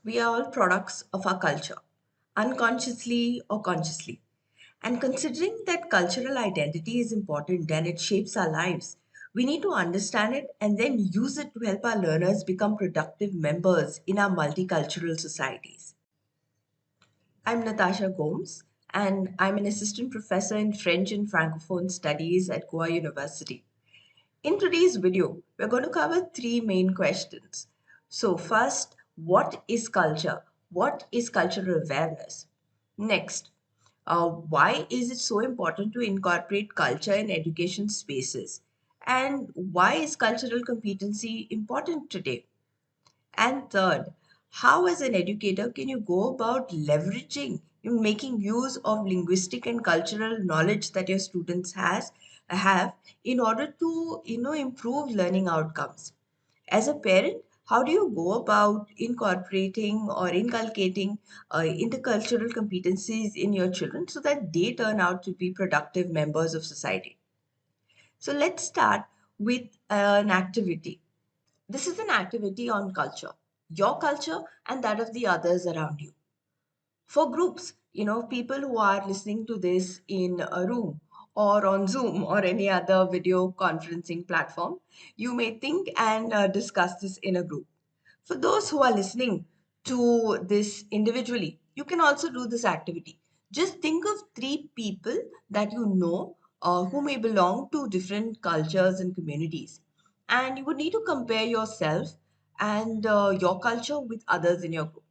We are all products of our culture, unconsciously or consciously. And considering that cultural identity is important and it shapes our lives, we need to understand it and then use it to help our learners become productive members in our multicultural societies. I'm Natasha Gomes, and I'm an assistant professor in French and Francophone studies at Goa University. In today's video, we're going to cover three main questions. So, first, what is culture? What is cultural awareness? Next, why is it so important to incorporate culture in education spaces? And why is cultural competency important today? And third, how as an educator can you go about leveraging, making use of linguistic and cultural knowledge that your students have in order to improve learning outcomes? As a parent, how do you go about incorporating or inculcating intercultural competencies in your children so that they turn out to be productive members of society? So let's start with an activity. This is an activity on culture, your culture and that of the others around you. For groups, people who are listening to this in a room or on Zoom or any other video conferencing platform, you may think and discuss this in a group. For those who are listening to this individually, you can also do this activity. Just think of three people that you know who may belong to different cultures and communities. And you would need to compare yourself and your culture with others in your group.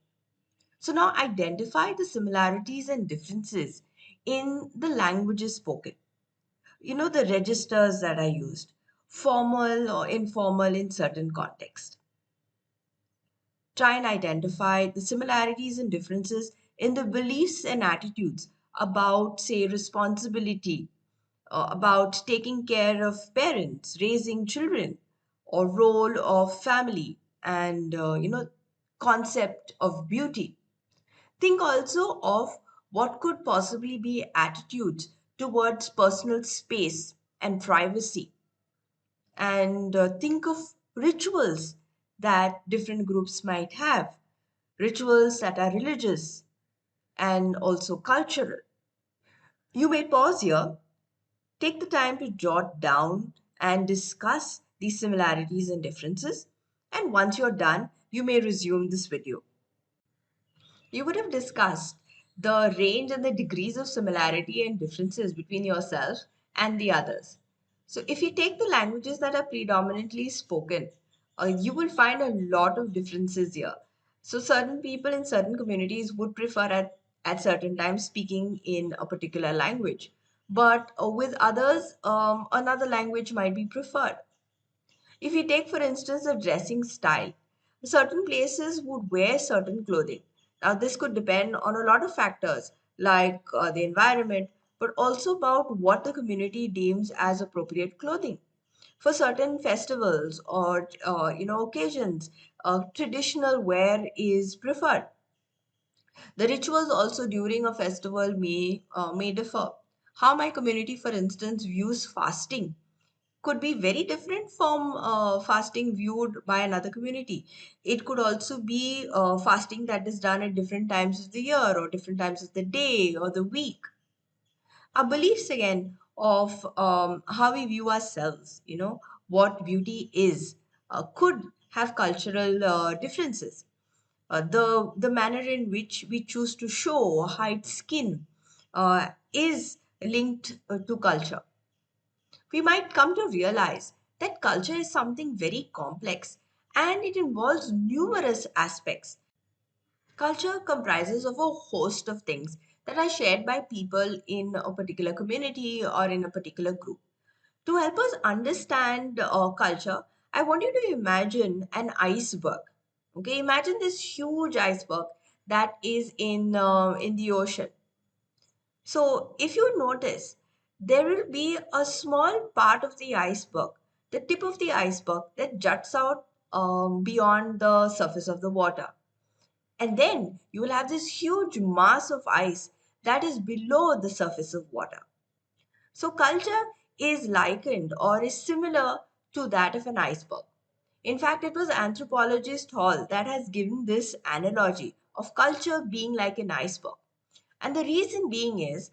So now identify the similarities and differences in the languages spoken. The registers that are used, formal or informal in certain contexts. Try and identify the similarities and differences in the beliefs and attitudes about, say, responsibility, about taking care of parents, raising children, or role of family, and concept of beauty. Think also of what could possibly be attitudes towards personal space and privacy, and think of rituals that different groups might have, rituals that are religious and also cultural. You may pause here, take the time to jot down and discuss these similarities and differences, and once you're done, you may resume this video. You would have discussed the range and the degrees of similarity and differences between yourself and the others. So, if you take the languages that are predominantly spoken, you will find a lot of differences here. So, certain people in certain communities would prefer at certain times speaking in a particular language, but with others, another language might be preferred. If you take, for instance, the dressing style, certain places would wear certain clothing. Now, this could depend on a lot of factors like the environment, but also about what the community deems as appropriate clothing. For certain festivals or occasions, traditional wear is preferred. The rituals also during a festival may differ. How my community, for instance, views fasting could be very different from fasting viewed by another community. It could also be fasting that is done at different times of the year or different times of the day or the week. Our beliefs again of how we view ourselves, what beauty is, could have cultural differences. The manner in which we choose to show or hide skin is linked to culture. We might come to realize that culture is something very complex and it involves numerous aspects. Culture comprises of a host of things that are shared by people in a particular community or in a particular group. To help us understand culture, I want you to imagine an iceberg. Okay, imagine this huge iceberg that is in the ocean. So, if you notice, there will be a small part of the iceberg, the tip of the iceberg that juts out beyond the surface of the water. And then you will have this huge mass of ice that is below the surface of water. So, culture is likened or is similar to that of an iceberg. In fact, it was anthropologist Hall that has given this analogy of culture being like an iceberg. And the reason being is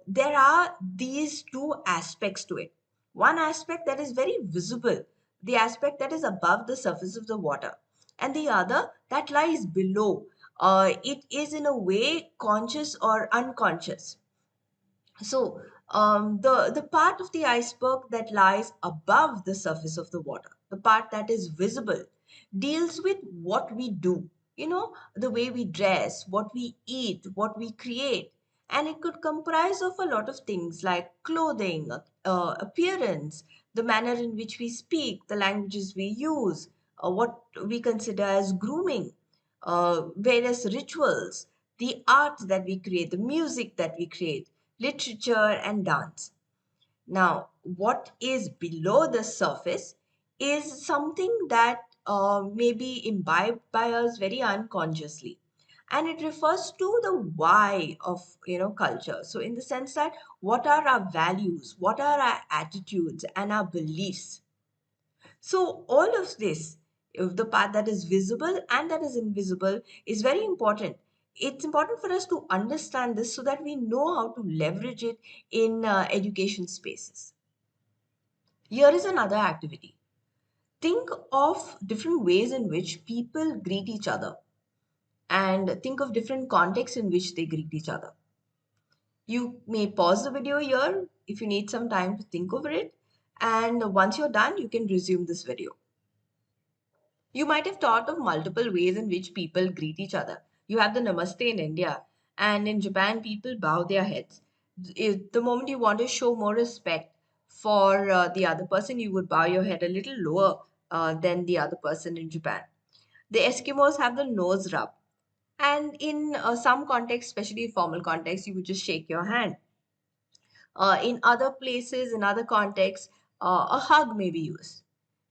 there are these two aspects to it. One aspect that is very visible, the aspect that is above the surface of the water, and the other that lies below. It is in a way conscious or unconscious. So, the part of the iceberg that lies above the surface of the water, the part that is visible, deals with what we do, the way we dress, what we eat, what we create. And it could comprise of a lot of things like clothing, appearance, the manner in which we speak, the languages we use, what we consider as grooming, various rituals, the art that we create, the music that we create, literature, and dance. Now, what is below the surface is something that may be imbibed by us very unconsciously. And it refers to the why of culture. So, in the sense that what are our values, what are our attitudes, and our beliefs. So, all of this, if the part that is visible and that is invisible, is very important. It's important for us to understand this so that we know how to leverage it in education spaces. Here is another activity. Think of different ways in which people greet each other and think of different contexts in which they greet each other. You may pause the video here if you need some time to think over it. And once you're done, you can resume this video. You might have thought of multiple ways in which people greet each other. You have the namaste in India, and in Japan, people bow their heads. The moment you want to show more respect for the other person, you would bow your head a little lower than the other person in Japan. The Eskimos have the nose rub, and in some contexts, especially formal contexts, you would just shake your hand. In other places, in other contexts, a hug may be used.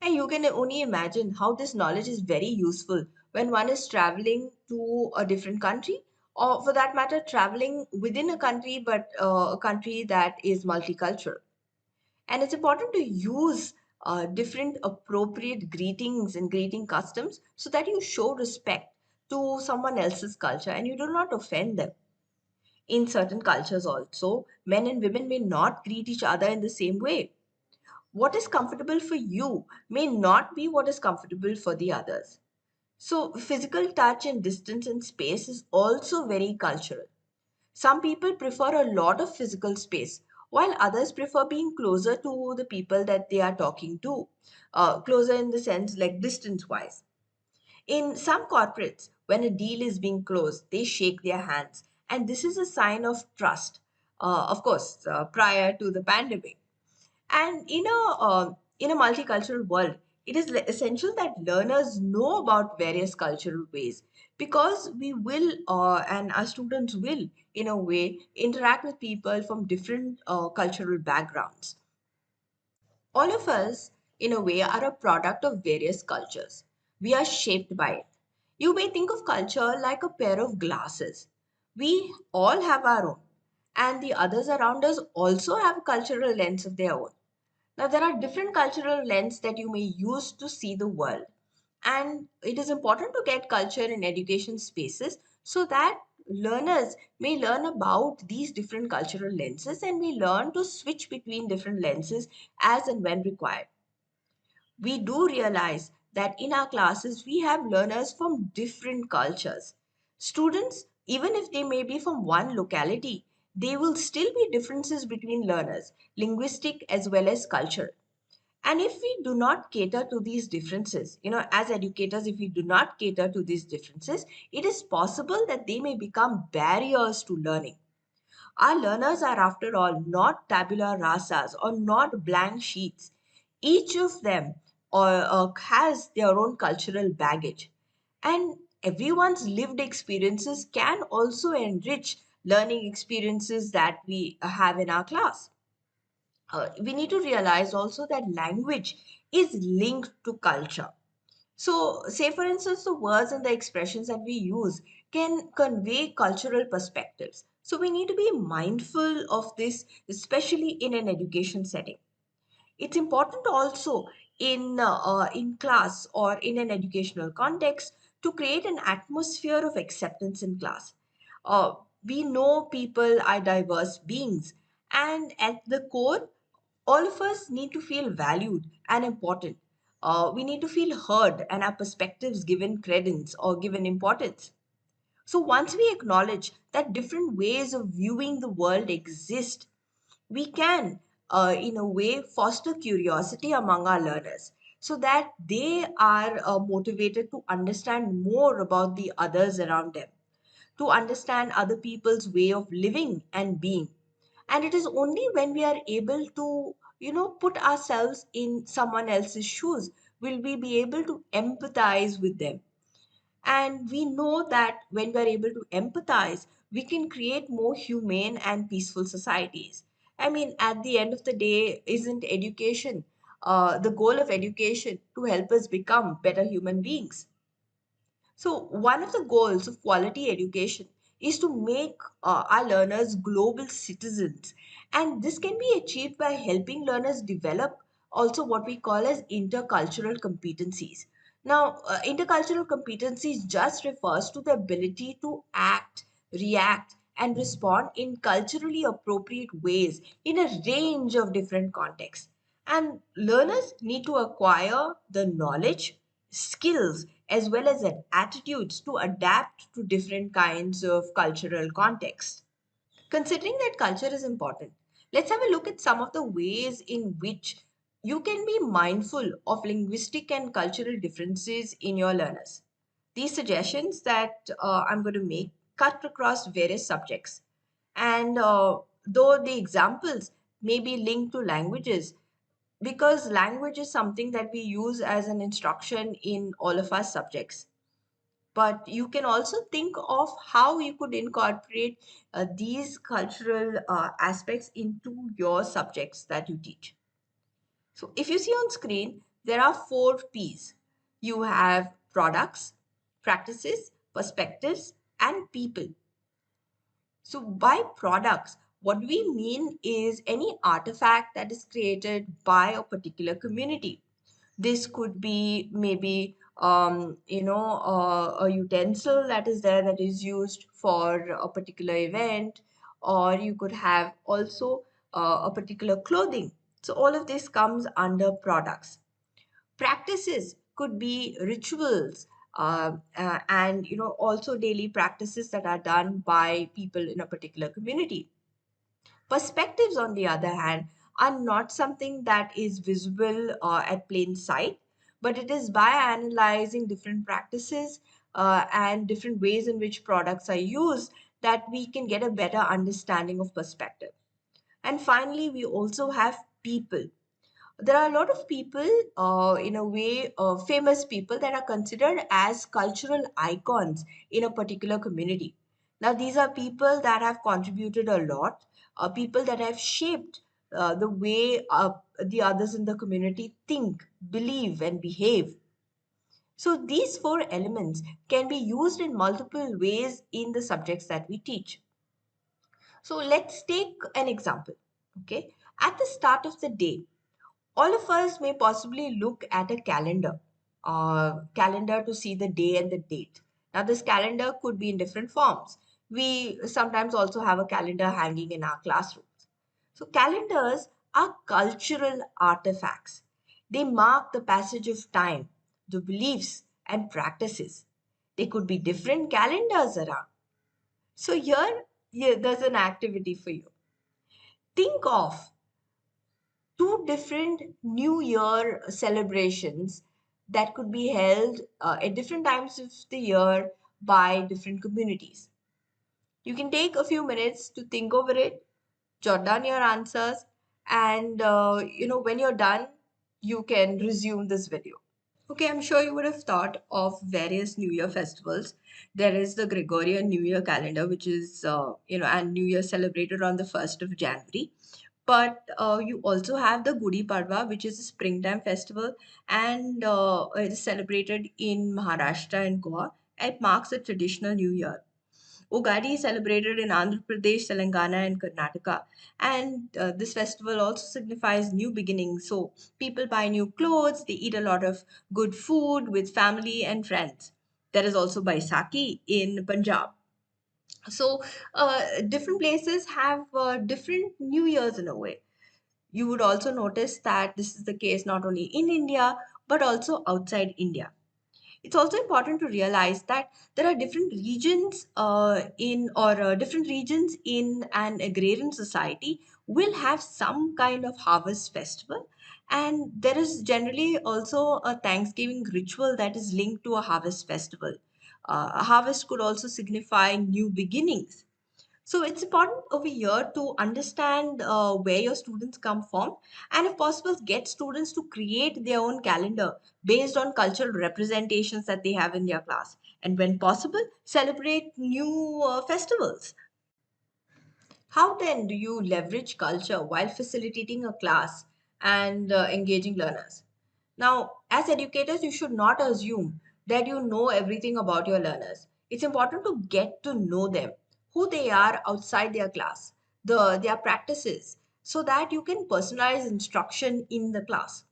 And you can only imagine how this knowledge is very useful when one is traveling to a different country, or for that matter, traveling within a country, but a country that is multicultural. And it's important to use different appropriate greetings and greeting customs so that you show respect to someone else's culture and you do not offend them. In certain cultures, also, men and women may not greet each other in the same way. What is comfortable for you may not be what is comfortable for the others. So, physical touch and distance and space is also very cultural. Some people prefer a lot of physical space, while others prefer being closer to the people that they are talking to, closer in the sense like distance wise. In some corporates, when a deal is being closed, they shake their hands, and this is a sign of trust, of course, prior to the pandemic. And in a multicultural world, it is essential that learners know about various cultural ways because we will and our students will, in a way, interact with people from different cultural backgrounds. All of us, in a way, are a product of various cultures. We are shaped by it. You may think of culture like a pair of glasses. We all have our own, and the others around us also have a cultural lens of their own. Now, there are different cultural lens that you may use to see the world. And it is important to get culture in education spaces so that learners may learn about these different cultural lenses and may learn to switch between different lenses as and when required. We do realize that in our classes we have learners from different cultures. Students, even if they may be from one locality, there will still be differences between learners, linguistic as well as cultural. And if we do not cater to these differences, as educators, if we do not cater to these differences, it is possible that they may become barriers to learning. Our learners are, after all, not tabula rasas or not blank sheets. Each of them has their own cultural baggage. And everyone's lived experiences can also enrich learning experiences that we have in our class. We need to realize also that language is linked to culture. So, say for instance, the words and the expressions that we use can convey cultural perspectives. So, we need to be mindful of this, especially in an education setting. It's important to also in class or in an educational context to create an atmosphere of acceptance in class. Uh, we know people are diverse beings, and at the core, all of us need to feel valued and important. We need to feel heard and our perspectives given credence or given importance. So once we acknowledge that different ways of viewing the world exist, we can, in a way, foster curiosity among our learners so that they are motivated to understand more about the others around them, to understand other people's way of living and being. And it is only when we are able to, put ourselves in someone else's shoes, will we be able to empathize with them. And we know that when we're able to empathize, we can create more humane and peaceful societies. I mean, at the end of the day, isn't education, the goal of education to help us become better human beings? So, one of the goals of quality education is to make our learners global citizens. And this can be achieved by helping learners develop also what we call as intercultural competencies. Now, intercultural competencies just refers to the ability to act, react, and respond in culturally appropriate ways in a range of different contexts. And learners need to acquire the knowledge, skills, as well as attitudes to adapt to different kinds of cultural contexts. Considering that culture is important, let's have a look at some of the ways in which you can be mindful of linguistic and cultural differences in your learners. These suggestions that I'm going to make cut across various subjects. And though the examples may be linked to languages, because language is something that we use as an instruction in all of our subjects, but you can also think of how you could incorporate these cultural aspects into your subjects that you teach. So if you see on screen, there are 4 P's. You have products, practices, perspectives, and people. So by products, what we mean is any artifact that is created by a particular community. This could be maybe a utensil that is there that is used for a particular event, or you could have also a particular clothing. So all of this comes under products. Practices could be rituals, and also daily practices that are done by people in a particular community. Perspectives, on the other hand, are not something that is visible at plain sight, but it is by analyzing different practices and different ways in which products are used that we can get a better understanding of perspective. And finally, we also have people. There are a lot of people, in a way, famous people that are considered as cultural icons in a particular community. Now, these are people that have contributed a lot, people that have shaped the way the others in the community think, believe, and behave. So, these 4 elements can be used in multiple ways in the subjects that we teach. So, let's take an example. Okay, at the start of the day, all of us may possibly look at a calendar to see the day and the date. Now, this calendar could be in different forms. We sometimes also have a calendar hanging in our classrooms. So, calendars are cultural artifacts. They mark the passage of time, the beliefs, and practices. They could be different calendars around. So, here there's an activity for you. Think of 2 different New Year celebrations that could be held at different times of the year by different communities. You can take a few minutes to think over it, jot down your answers, and when you're done, you can resume this video. Okay, I'm sure you would have thought of various New Year festivals. There is the Gregorian New Year calendar, which is, and New Year celebrated on the 1st of January. But you also have the Gudi Padwa, which is a springtime festival, and it is celebrated in Maharashtra and Goa. It marks a traditional New Year. Ugadi is celebrated in Andhra Pradesh, Telangana, and Karnataka. And this festival also signifies new beginnings. So people buy new clothes, they eat a lot of good food with family and friends. There is also Baisakhi in Punjab. So different places have different New Years in a way. You would also notice that this is the case not only in India but also outside India. It's also important to realize that there are different regions different regions in an agrarian society will have some kind of harvest festival, and there is generally also a Thanksgiving ritual that is linked to a harvest festival. A harvest could also signify new beginnings, so it's important over here to understand where your students come from, and if possible, get students to create their own calendar based on cultural representations that they have in their class. And when possible, celebrate new festivals. How then do you leverage culture while facilitating a class and engaging learners? Now, as educators, you should not assume that you know everything about your learners. It's important to get to know them, who they are outside their class, their practices, so that you can personalize instruction in the class.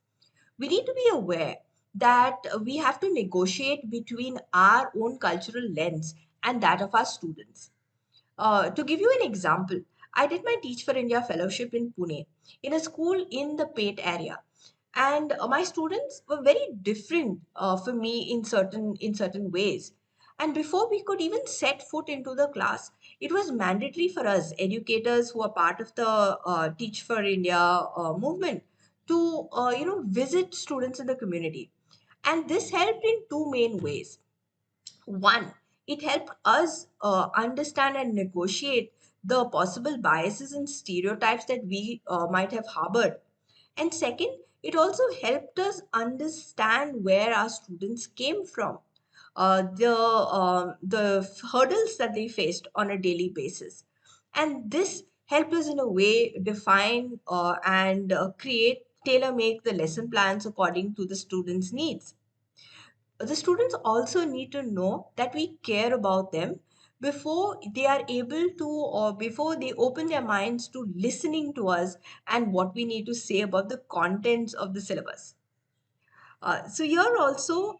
We need to be aware that we have to negotiate between our own cultural lens and that of our students. To give you an example, I did my Teach for India fellowship in Pune in a school in the Pate area, and my students were very different for me in certain ways. And before we could even set foot into the class, it was mandatory for us educators who are part of the Teach for India movement to visit students in the community, and this helped in two main ways. One, it helped us understand and negotiate the possible biases and stereotypes that we might have harbored. And second, it also helped us understand where our students came from, the hurdles that they faced on a daily basis. And this helped us in a way define and create tailor make the lesson plans according to the students' needs. The students also need to know that we care about them before they are able to, or before they open their minds to listening to us and what we need to say about the contents of the syllabus. So here also,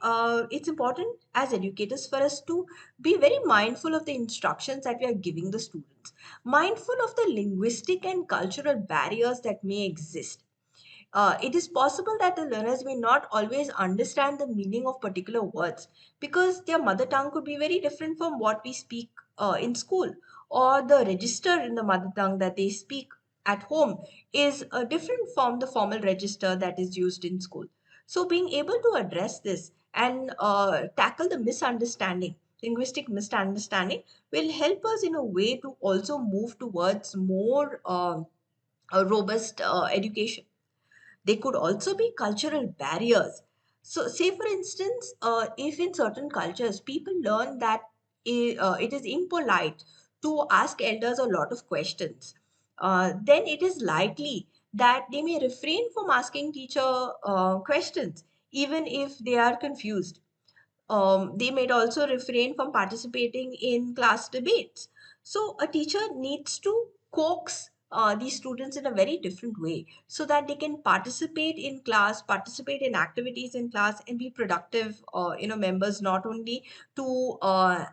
it's important as educators for us to be very mindful of the instructions that we are giving the students, mindful of the linguistic and cultural barriers that may exist. It is possible that the learners may not always understand the meaning of particular words because their mother tongue could be very different from what we speak in school, or the register in the mother tongue that they speak at home is different from the formal register that is used in school. So, being able to address this and tackle the misunderstanding, linguistic misunderstanding, will help us in a way to also move towards more a robust education. They could also be cultural barriers. So, say for instance, if in certain cultures people learn that it is impolite to ask elders a lot of questions, then it is likely that they may refrain from asking teacher questions, even if they are confused. They may also refrain from participating in class debates. So, a teacher needs to coax these students in a very different way so that they can participate in class, participate in activities in class, and be productive, members not only to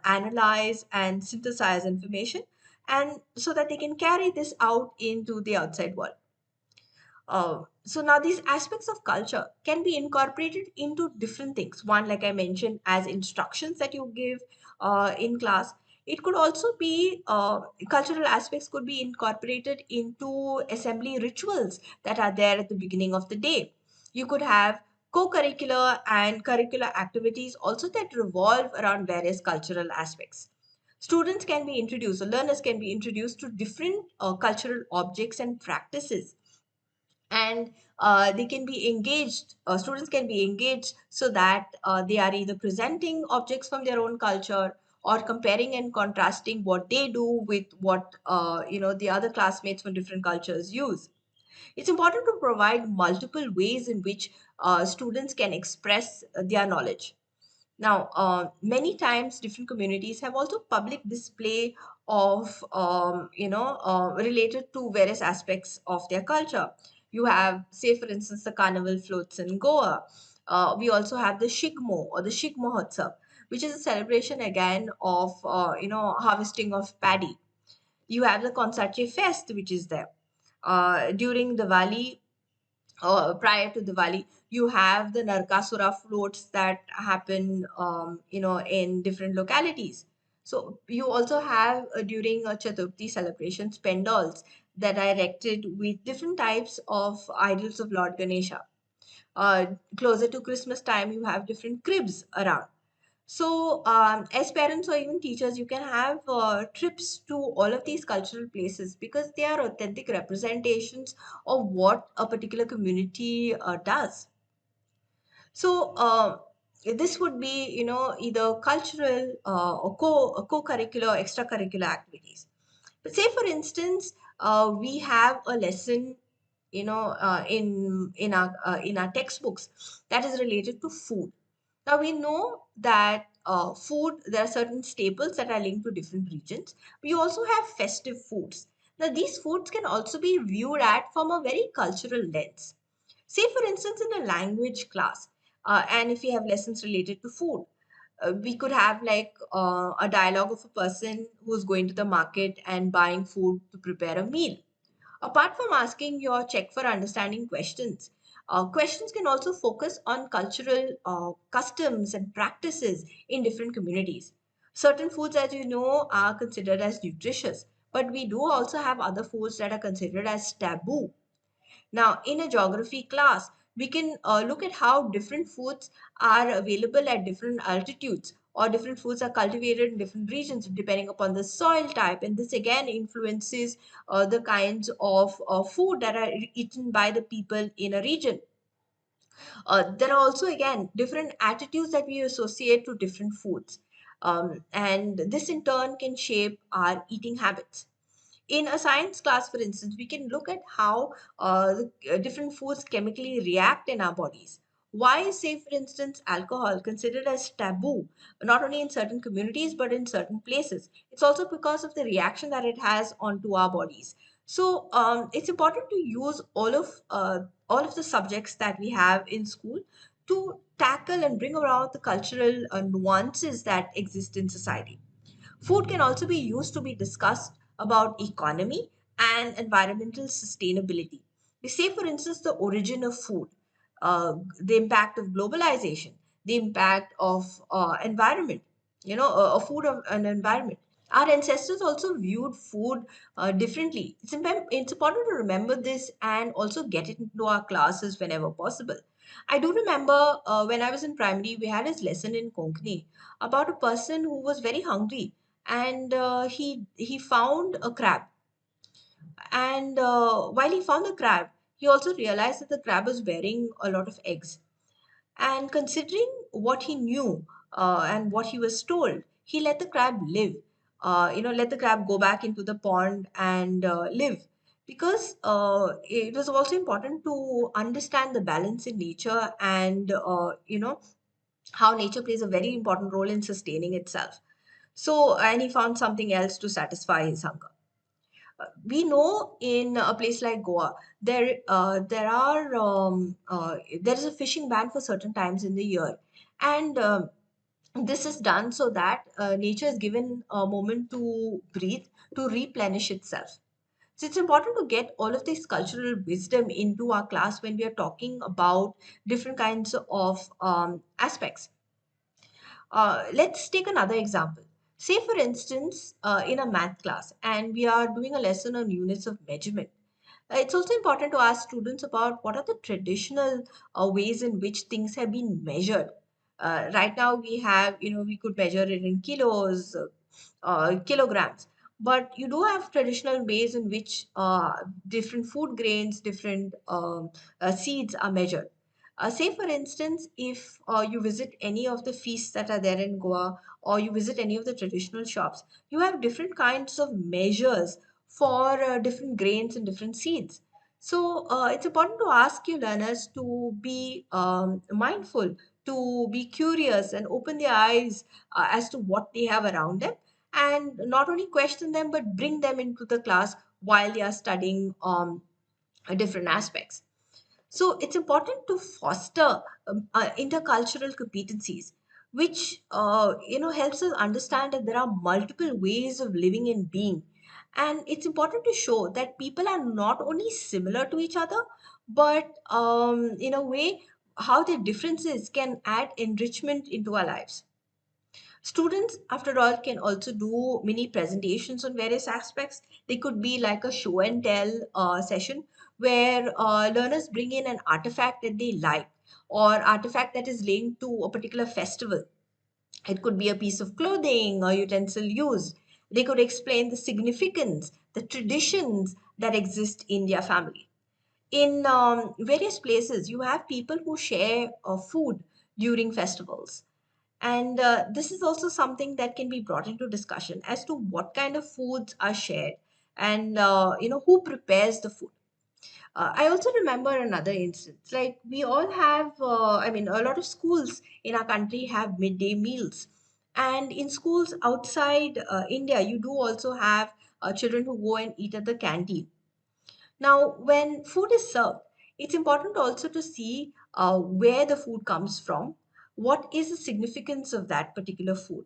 analyze and synthesize information, and so that they can carry this out into the outside world. So now these aspects of culture can be incorporated into different things. One, like I mentioned, as instructions that you give in class. It could also be cultural aspects could be incorporated into assembly rituals that are there at the beginning of the day. You could have co-curricular and curricular activities also that revolve around various cultural aspects. Students can be introduced, or learners can be introduced to different cultural objects and practices, and they can be engaged, students can be engaged so that they are either presenting objects from their own culture or comparing and contrasting what they do with what the other classmates from different cultures use. It's important to provide multiple ways in which students can express their knowledge. Now, many times different communities have also public display of, related to various aspects of their culture. You have, say, for instance, the carnival floats in Goa. We also have the Shigmo or the Shig Mahotsav, which is a celebration again of, harvesting of paddy. You have the Konsache Fest, which is there. During Diwali, prior to Diwali, you have the Narkasura floats that happen, in different localities. So you also have during Chaturthi celebrations pandals that are erected with different types of idols of Lord Ganesha. Closer to Christmas time, you have different cribs around. So, as parents or even teachers, you can have trips to all of these cultural places because they are authentic representations of what a particular community does. So, this would be, either cultural or co-curricular, extracurricular activities. But say, for instance, we have a lesson, in our textbooks that is related to food. Now we know that food, there are certain staples that are linked to different regions. We also have festive foods. Now these foods can also be viewed at from a very cultural lens. Say, for instance, in a language class, and if we have lessons related to food, we could have like a dialogue of a person who's going to the market and buying food to prepare a meal. Apart from asking your check for understanding questions, questions can also focus on cultural customs and practices in different communities. Certain foods, as you know, are considered as nutritious, but we do also have other foods that are considered as taboo. Now, in a geography class, we can look at how different foods are available at different altitudes, or different foods are cultivated in different regions depending upon the soil type. And this again influences the kinds of food that are eaten by the people in a region. There are also, again, different attitudes that we associate to different foods. And this in turn can shape our eating habits. In a science class, for instance, we can look at how different foods chemically react in our bodies. Why is, say, for instance, alcohol considered as taboo, not only in certain communities but in certain places? It's also because of the reaction that it has onto our bodies. So it's important to use all of the subjects that we have in school to tackle and bring around the cultural nuances that exist in society. Food can also be used to be discussed about economy and environmental sustainability. We say, for instance, the origin of food, the impact of globalization, the impact of environment, a food of an environment. Our ancestors also viewed food differently. It's important to remember this and also get it into our classes whenever possible. I do remember when I was in primary, we had this lesson in Konkani about a person who was very hungry, and he found a crab. And while he found the crab, he also realized that the crab was bearing a lot of eggs. And considering what he knew and what he was told, he let the crab live. Let the crab go back into the pond and live. Because it was also important to understand the balance in nature and, how nature plays a very important role in sustaining itself. So, and he found something else to satisfy his hunger. We know in a place like Goa, there is a fishing ban for certain times in the year, and this is done so that nature is given a moment to breathe, to replenish itself. So it's important to get all of this cultural wisdom into our class when we are talking about different kinds of aspects. Let's take another example. Say, for instance, in a math class, and we are doing a lesson on units of measurement. It's also important to ask students about what are the traditional ways in which things have been measured. Right now, we have, we could measure it in kilos, kilograms. But you do have traditional ways in which different food grains, different seeds are measured. Say, for instance, if you visit any of the feasts that are there in Goa, or you visit any of the traditional shops, you have different kinds of measures for different grains and different seeds. So it's important to ask your learners to be mindful to be curious and open their eyes as to what they have around them, and not only question them but bring them into the class while they are studying different aspects. So it's important to foster intercultural competencies, which helps us understand that there are multiple ways of living and being, and it's important to show that people are not only similar to each other, but in a way, how their differences can add enrichment into our lives. Students, after all, can also do mini presentations on various aspects. They could be like a show and tell session where learners bring in an artifact that they like, or artifact that is linked to a particular festival. It could be a piece of clothing or utensil used. They could explain the significance, the traditions that exist in their family. In various places, you have people who share food during festivals, and this is also something that can be brought into discussion as to what kind of foods are shared, and who prepares the food. I also remember another instance. Like, we all have, I mean, a lot of schools in our country have midday meals. And in schools outside India, you do also have children who go and eat at the canteen. Now, when food is served, it's important also to see where the food comes from, what is the significance of that particular food,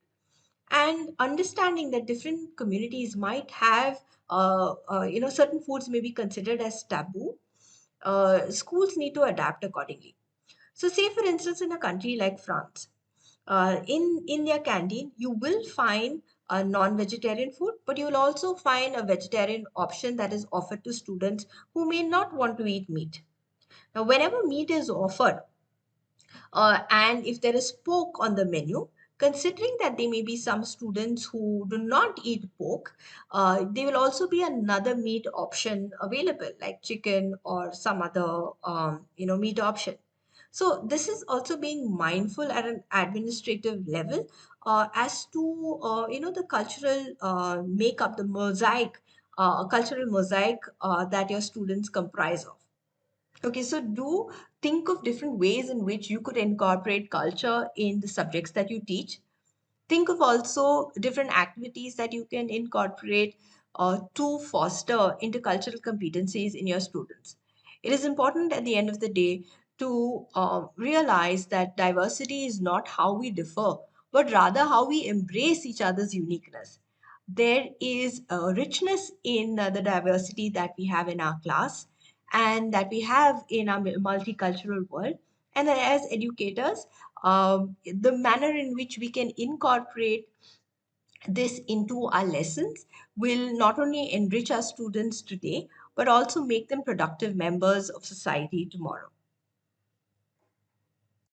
and understanding that different communities might have, certain foods may be considered as taboo. Schools need to adapt accordingly. So, say for instance, in a country like France, in their canteen, you will find a non-vegetarian food, but you will also find a vegetarian option that is offered to students who may not want to eat meat. Now, whenever meat is offered, and if there is pork on the menu, considering that there may be some students who do not eat pork, there will also be another meat option available, like chicken or some other meat option. So this is also being mindful at an administrative level as to the cultural makeup, the mosaic, cultural mosaic that your students comprise of. Okay, so do think of different ways in which you could incorporate culture in the subjects that you teach. Think of also different activities that you can incorporate to foster intercultural competencies in your students. It is important at the end of the day to realize that diversity is not how we differ, but rather how we embrace each other's uniqueness. There is a richness in the diversity that we have in our class and that we have in our multicultural world. And as educators, the manner in which we can incorporate this into our lessons will not only enrich our students today, but also make them productive members of society tomorrow.